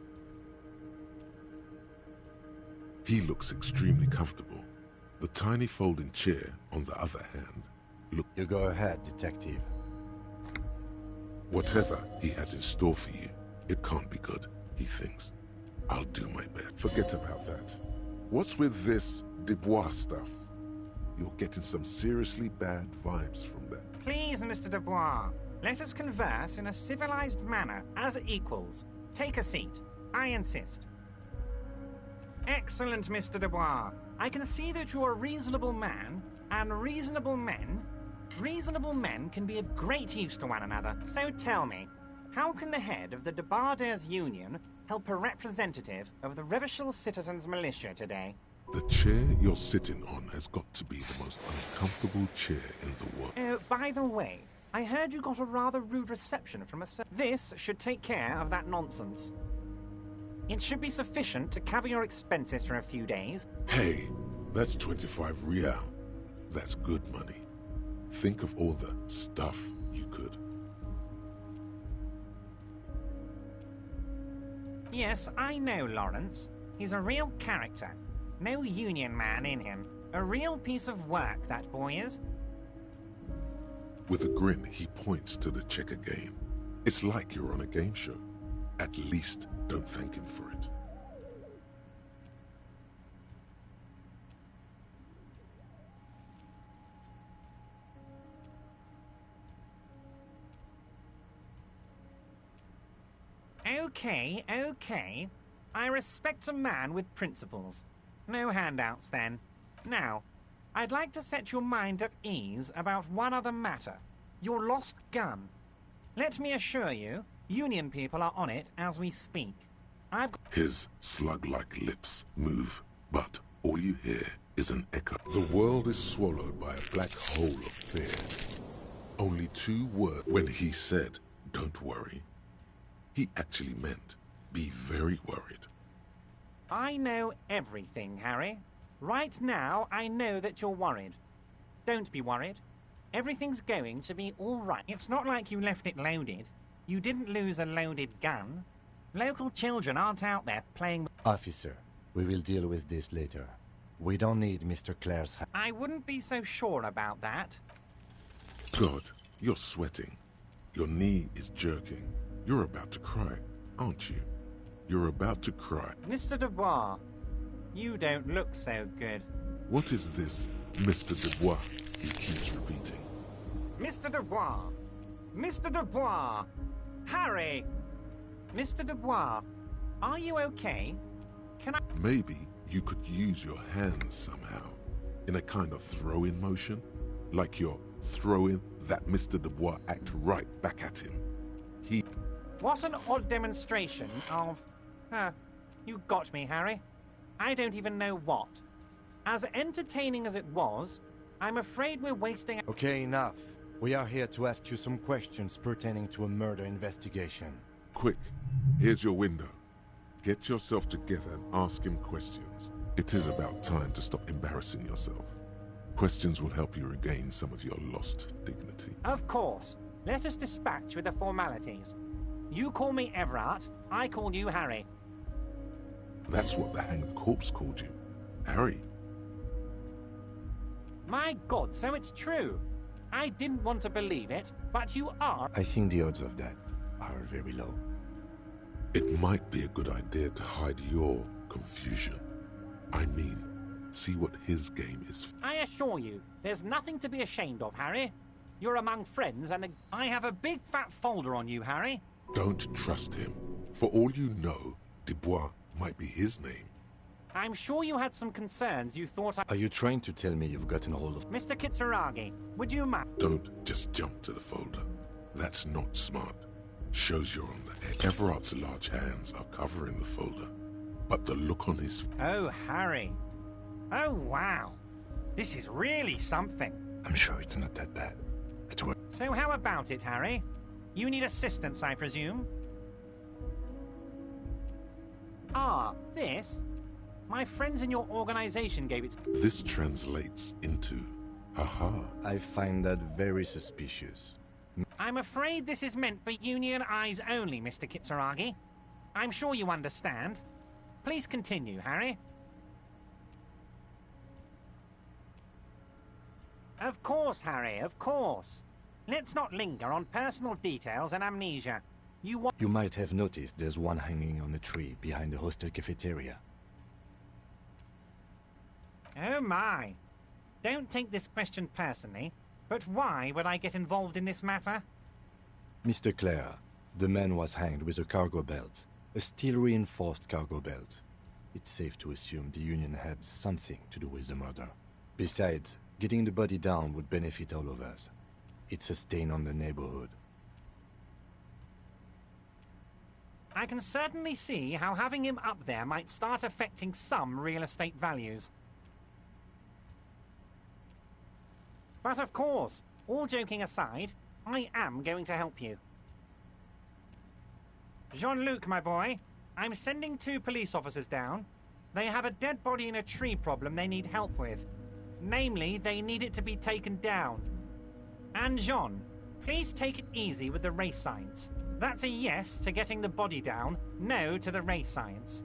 He looks extremely comfortable. The tiny folding chair, on the other hand, look... You go ahead, detective. Whatever he has in store for you, it can't be good, he thinks. I'll do my best. Forget about that. What's with this Dubois stuff? You're getting some seriously bad vibes from that. Please, Mr. Dubois, let us converse in a civilized manner, as equals. Take a seat. I insist. Excellent, Mr. Dubois. I can see that you're a reasonable man, and reasonable men can be of great use to one another. So tell me, how can the head of the Debarders Union help a representative of the Revachol Citizens Militia today? The chair you're sitting on has got to be the most uncomfortable chair in the world. Oh, by the way, I heard you got a rather rude reception from a... This should take care of that nonsense. It should be sufficient to cover your expenses for a few days. Hey, that's 25 real. That's good money. Think of all the stuff you could. Yes, I know Lawrence. He's a real character. No union man in him. A real piece of work, that boy is. With a grin, he points to the checker game. It's like you're on a game show. At least don't thank him for it. Okay. I respect a man with principles. No handouts, then. Now, I'd like to set your mind at ease about one other matter. Your lost gun. Let me assure you, Union people are on it as we speak. His slug-like lips move, but all you hear is an echo. The world is swallowed by a black hole of fear. Only 2 words. When he said, "Don't worry," he actually meant, be very worried. I know everything, Harry. Right now, I know that you're worried. Don't be worried. Everything's going to be all right. It's not like you left it loaded. You didn't lose a loaded gun. Local children aren't out there playing... Officer, we will deal with this later. We don't need Mr. Clare's... I wouldn't be so sure about that. God, you're sweating. Your knee is jerking. You're about to cry, aren't you? You're about to cry. Mr. Dubois, you don't look so good. What is this, Mr. Dubois? He keeps repeating. Mr. Dubois! Mr. Dubois! Harry! Mr. Dubois, are you okay? Can I... Maybe you could use your hands somehow, in a kind of throw-in motion, like you're throwing that Mr. Dubois act right back at him. He... What an odd demonstration of... you got me, Harry. I don't even know what. As entertaining as it was, I'm afraid we're wasting... Okay, enough. We are here to ask you some questions pertaining to a murder investigation. Quick, here's your window. Get yourself together and ask him questions. It is about time to stop embarrassing yourself. Questions will help you regain some of your lost dignity. Of course. Let us dispatch with the formalities. You call me Everard, I call you Harry. That's what the hanged corpse called you. Harry. My God, so it's true. I didn't want to believe it, but you are... I think the odds of that are very low. It might be a good idea to hide your confusion. I mean, see what his game is. I assure you, there's nothing to be ashamed of, Harry. You're among friends and I have a big fat folder on you, Harry. Don't trust him. For all you know, Dubois might be his name. I'm sure you had some concerns you thought I... Are you trying to tell me you've gotten hold of... Mr. Kitsuragi, would you mind... Don't just jump to the folder. That's not smart. Shows you're on the edge. Everard's large hands are covering the folder, but the look on his... Oh, Harry. Oh, wow. This is really something. I'm sure it's not that bad. It's worth... So how about it, Harry? You need assistance, I presume? Ah, this? My friends in your organization gave it... This translates into... Haha. I find that very suspicious. I'm afraid this is meant for union eyes only, Mr. Kitsuragi. I'm sure you understand. Please continue, Harry. Of course, Harry, of course. Let's not linger on personal details and amnesia. You might have noticed there's one hanging on a tree behind the hostel cafeteria. Oh my. Don't take this question personally, but why would I get involved in this matter? Mr. Clare, the man was hanged with a cargo belt. A steel-reinforced cargo belt. It's safe to assume the Union had something to do with the murder. Besides, getting the body down would benefit all of us. It's a stain on the neighborhood. I can certainly see how having him up there might start affecting some real estate values. But of course, all joking aside, I am going to help you. Jean-Luc, my boy, I'm sending 2 police officers down. They have a dead body in a tree problem they need help with. Namely, they need it to be taken down. And Jean, please take it easy with the race science. That's a yes to getting the body down, no to the race science.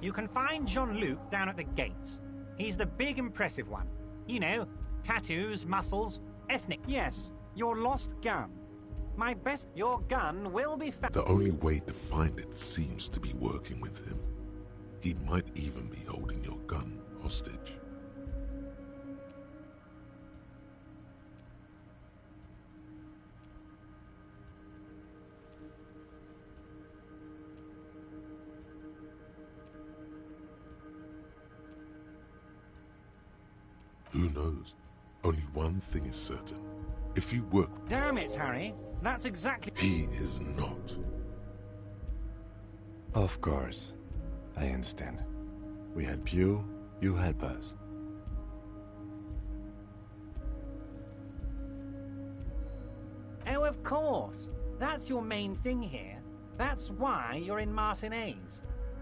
You can find Jean-Luc down at the gates. He's the big impressive one. You know, tattoos, muscles, ethnic. Yes, your lost gun. My best... Your gun will be found. The only way to find it seems to be working with him. He might even be holding your gun hostage. Who knows? Only one thing is certain. If you work... Damn it, Harry. That's exactly... He is not. Of course. I understand. We help you, you help us. Oh, of course. That's your main thing here. That's why you're in Martinez.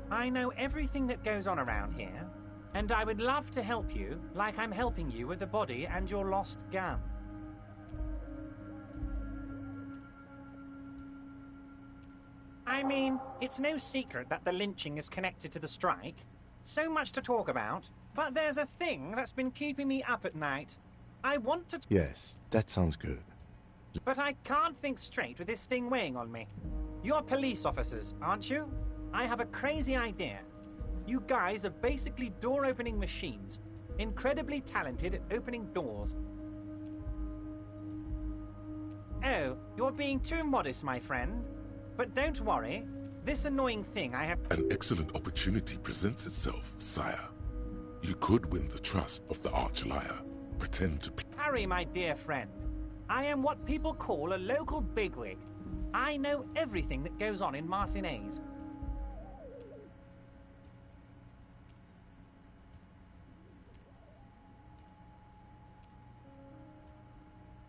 I know everything that goes on around here. And I would love to help you, like I'm helping you with the body and your lost gun. I mean, it's no secret that the lynching is connected to the strike. So much to talk about. But there's a thing that's been keeping me up at night. I want to... Yes, that sounds good. But I can't think straight with this thing weighing on me. You're police officers, aren't you? I have a crazy idea. You guys are basically door-opening machines. Incredibly talented at opening doors. Oh, you're being too modest, my friend. But don't worry. This annoying thing I have... An excellent opportunity presents itself, sire. You could win the trust of the arch-liar. Pretend to... Harry, my dear friend. I am what people call a local bigwig. I know everything that goes on in Martinez.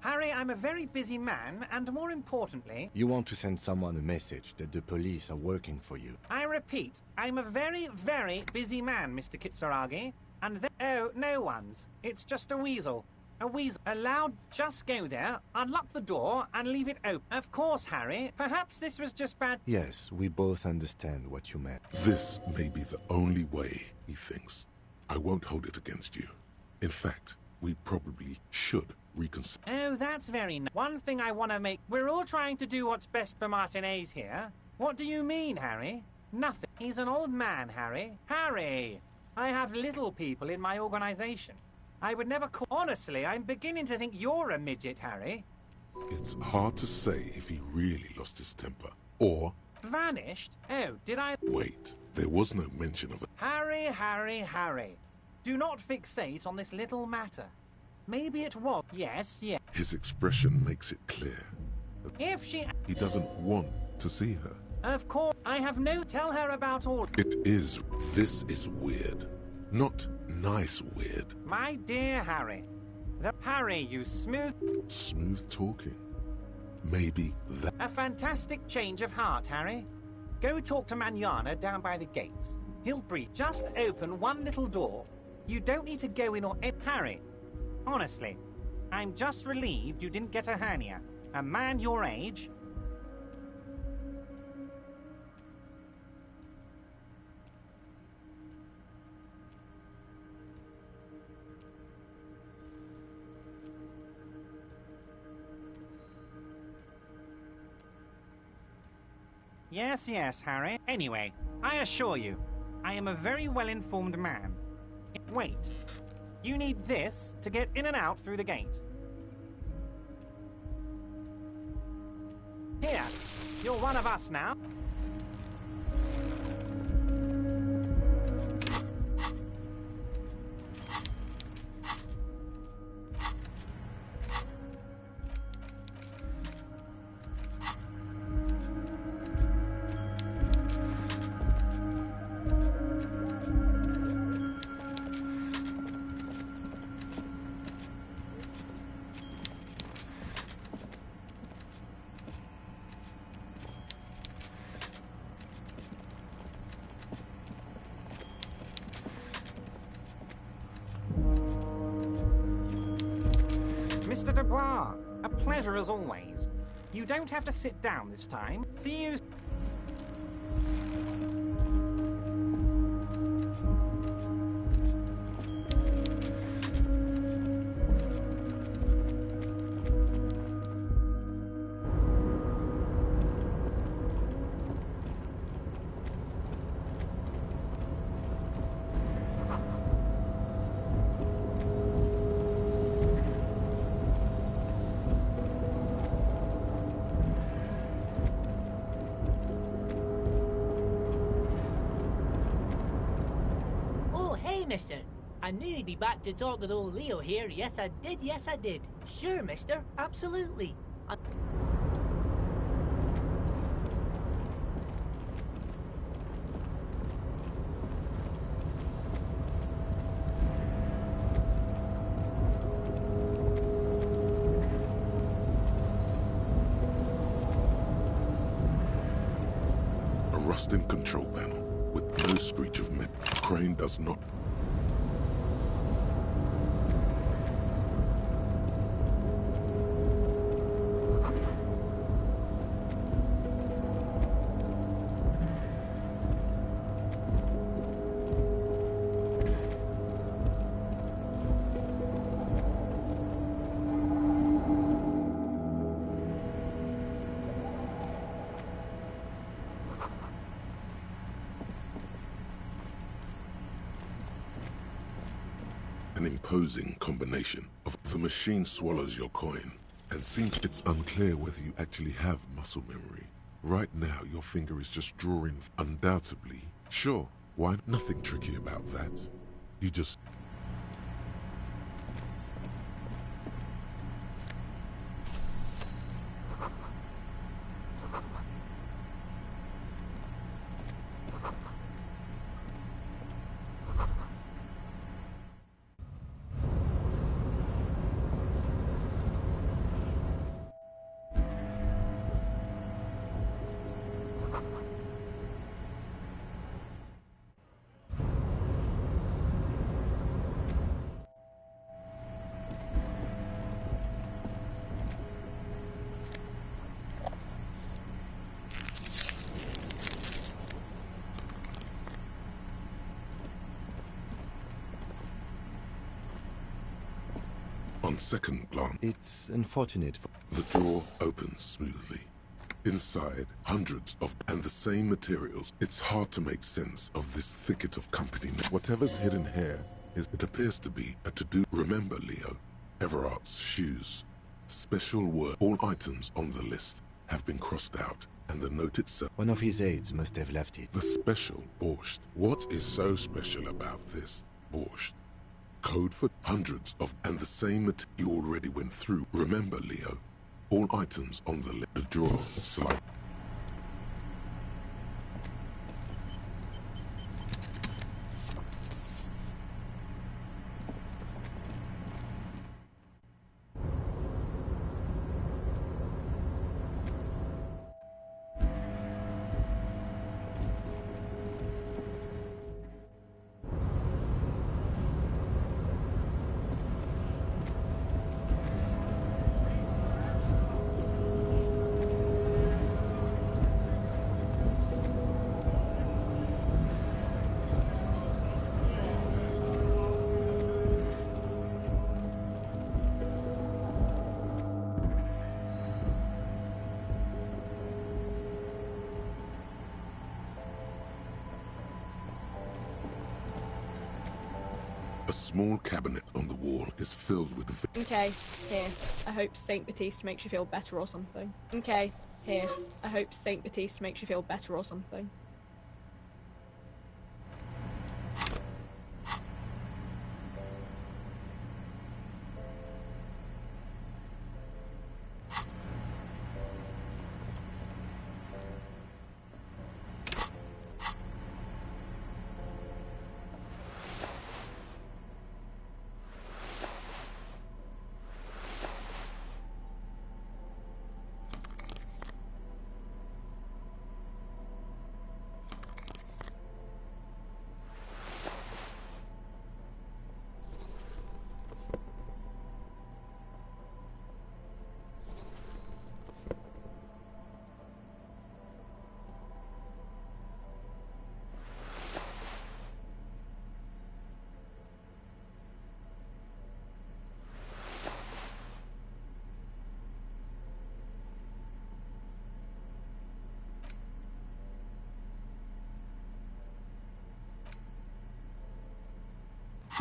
Harry, I'm a very busy man, and more importantly... You want to send someone a message that the police are working for you. I repeat, I'm a very, very busy man, Mr. Kitsuragi. And oh, no one's. It's just a weasel. A weasel. Allowed, just go there, unlock the door, and leave it open. Of course, Harry, perhaps this was just bad... Yes, we both understand what you meant. This may be the only way, he thinks. I won't hold it against you. In fact, we probably should reconsider. Oh, that's very nice. One thing I want to make... We're all trying to do what's best for Martinez here. What do you mean, Harry? Nothing. He's an old man, Harry. Harry! I have little people in my organization. I would never call... Honestly, I'm beginning to think you're a midget, Harry. It's hard to say if he really lost his temper, or... Vanished? Oh, did I... Wait, there was no mention of it. Harry, Harry, Harry. Do not fixate on this little matter. Maybe it was. Yes, yes. His expression makes it clear. If she... He doesn't want to see her. Of course, I have no... Tell her about all... It is. This is weird. Not nice weird. My dear Harry. Harry, you smooth... Smooth talking. Maybe that... A fantastic change of heart, Harry. Go talk to Manana down by the gates. He'll brief. Just open one little door. You don't need to go in or... Harry, honestly, I'm just relieved you didn't get a hernia. A man your age... Yes, yes, Harry. Anyway, I assure you, I am a very well-informed man. Wait. You need this to get in and out through the gate. Here, you're one of us now. Mr. Dubois, a pleasure as always. You don't have to sit down this time. See you... Mister. I knew you'd be back to talk with old Leo here. Yes, I did. Yes, I did. Sure, mister. Absolutely. A rusting control panel with no screech of metal. Crane does not... An imposing combination of the machine swallows your coin, and seems it's unclear whether you actually have muscle memory. Right now, your finger is just drawing undoubtedly. Sure, why? Nothing tricky about that. You just... On second glance, it's unfortunate. The drawer opens smoothly. Inside, hundreds of and the same materials. It's hard to make sense of this thicket of company. Whatever's hidden here is, it appears to be a to-do. Remember, Leo, Everart's shoes. Special word. All items on the list have been crossed out. and the note itself. One of his aides must have left it. The special borscht. What is so special about this borscht? Code for hundreds of, and the same that you already went through. Remember, Leo, all items on the drawer slide. A small cabinet on the wall is filled with... Okay, here. I hope Saint Baptiste makes you feel better or something. Okay, here. I hope Saint Baptiste makes you feel better or something.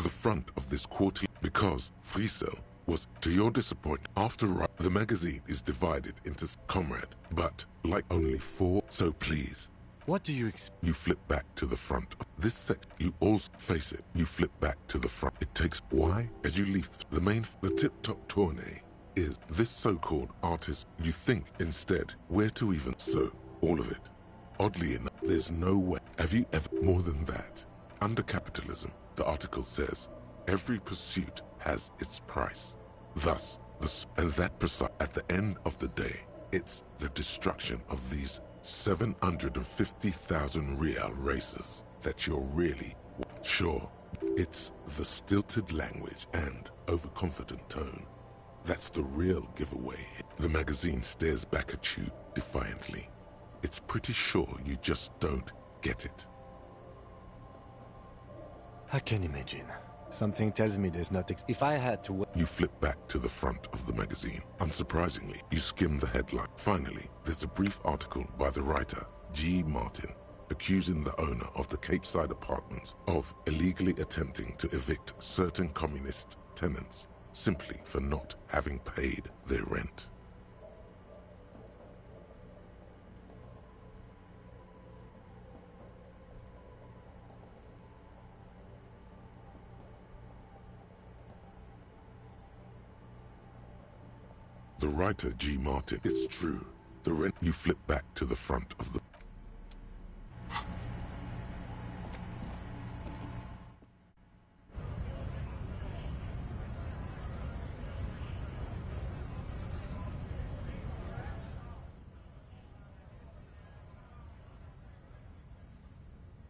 The front of this quarter, because Friesel was, to your disappointment, after the magazine is divided into comrade, but like only 4, so please. What do you expect? You flip back to the front. This section, you also face it. You flip back to the front. It takes, why? As you leave the tip-top tournée is this so-called artist. You think instead, where to even, so, all of it. Oddly enough, there's no way. Have you ever, more than that? Under capitalism, the article says, every pursuit has its price. Thus, and that at the end of the day, it's the destruction of these 750,000 real races that you're really sure. It's the stilted language and overconfident tone. That's the real giveaway. The magazine stares back at you defiantly. It's pretty sure you just don't get it. I can imagine. Something tells me there's not if I had to... You flip back to the front of the magazine. Unsurprisingly, you skim the headline. Finally, there's a brief article by the writer, G. Martin, accusing the owner of the Capeside Apartments of illegally attempting to evict certain communist tenants simply for not having paid their rent. The writer, G. Martin, it's true. The rent, you flip back to the front of the